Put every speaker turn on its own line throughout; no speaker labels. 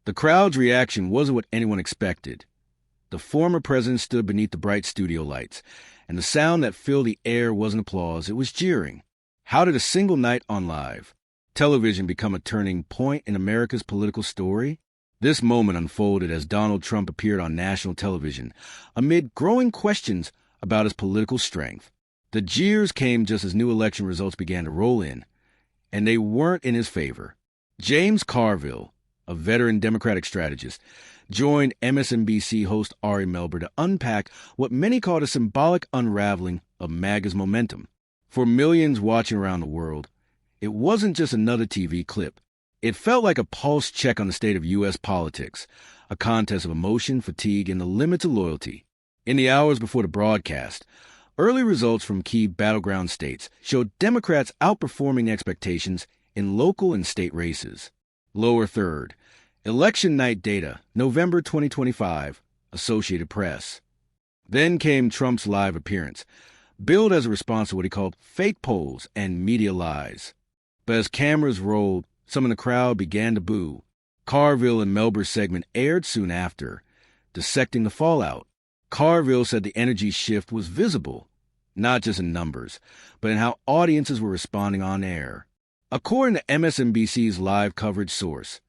The crowd's reaction wasn't what anyone expected. The former president stood beneath the bright studio lights, and the sound that filled the air wasn't applause, it was jeering. How did a single night on live television become a turning point in America's political story? This moment unfolded as Donald Trump appeared on national television, amid growing questions about his political strength. The jeers came just as new election results began to roll in, and they weren't in his favor. James Carville, a veteran Democratic strategist, joined MSNBC host Ari Melber to unpack what many called a symbolic unraveling of MAGA's momentum. For millions watching around the world, it wasn't just another TV clip. It felt like a pulse check on the state of U.S. politics, a contest of emotion, fatigue, and the limits of loyalty. In the hours before the broadcast, early results from key battleground states showed Democrats outperforming expectations in local and state races. Lower third, election night data, November 2025, Associated Press. Then came Trump's live appearance, billed as a response to what he called fake polls and media lies. But as cameras rolled, some in the crowd began to boo. Carville and Melber's segment aired soon after, dissecting the fallout. Carville said the energy shift was visible, not just in numbers, but in how audiences were responding on air. According to MSNBC's live coverage source,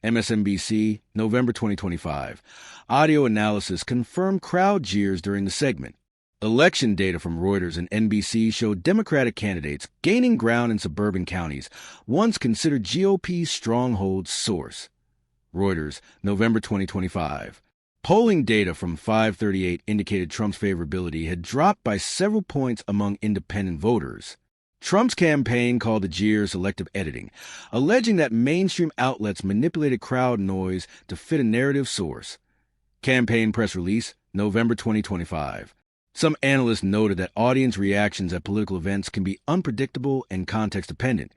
MSNBC, November 2025, audio analysis confirmed crowd jeers during the segment. Election data from Reuters and NBC showed Democratic candidates gaining ground in suburban counties, once considered GOP's stronghold. Source, Reuters, November 2025. Polling data from 538 indicated Trump's favorability had dropped by several points among independent voters. Trump's campaign called the jeers selective editing, alleging that mainstream outlets manipulated crowd noise to fit a narrative. Source, campaign press release, November 2025. Some analysts noted that audience reactions at political events can be unpredictable and context-dependent.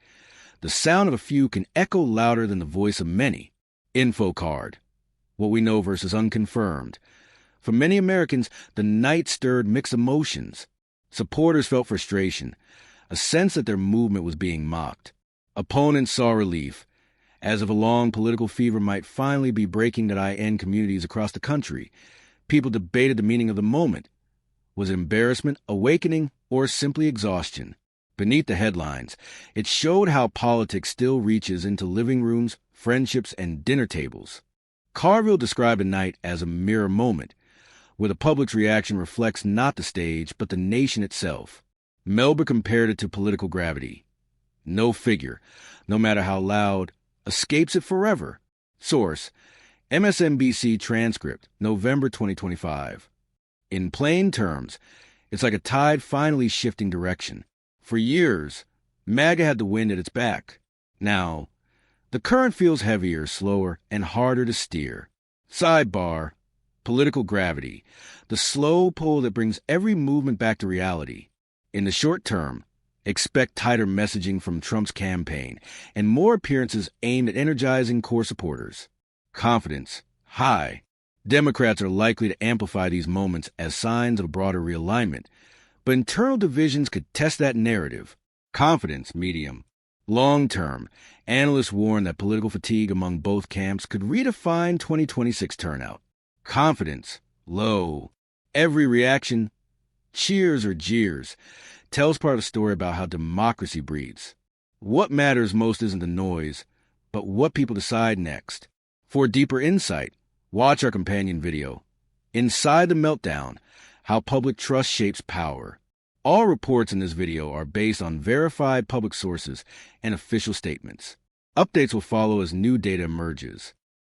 The sound of a few can echo louder than the voice of many. Info card. What we know versus unconfirmed. For many Americans, the night stirred mixed emotions. Supporters felt frustration, a sense that their movement was being mocked. Opponents saw relief, as if a long political fever might finally be breaking that end communities across the country. People debated the meaning of the moment. Was it embarrassment, awakening, or simply exhaustion? Beneath the headlines, it showed how politics still reaches into living rooms, friendships, and dinner tables. Carville described the night as a mirror moment, where the public's reaction reflects not the stage, but the nation itself. Melber compared it to political gravity. No figure, no matter how loud, escapes it forever. Source, MSNBC transcript, November 2025. In plain terms, it's like a tide finally shifting direction. For years, MAGA had the wind at its back. Now, the current feels heavier, slower, and harder to steer. Sidebar, political gravity, the slow pull that brings every movement back to reality. In the short term, expect tighter messaging from Trump's campaign and more appearances aimed at energizing core supporters. Confidence, high. Democrats are likely to amplify these moments as signs of a broader realignment, but internal divisions could test that narrative. Confidence, medium. Long-term, analysts warn that political fatigue among both camps could redefine 2026 turnout. Confidence, low. Every reaction, cheers or jeers, tells part of the story about how democracy breathes. What matters most isn't the noise, but what people decide next. For deeper insight, watch our companion video, Inside the Meltdown, How Public Trust Shapes Power. All reports in this video are based on verified public sources and official statements. Updates will follow as new data emerges.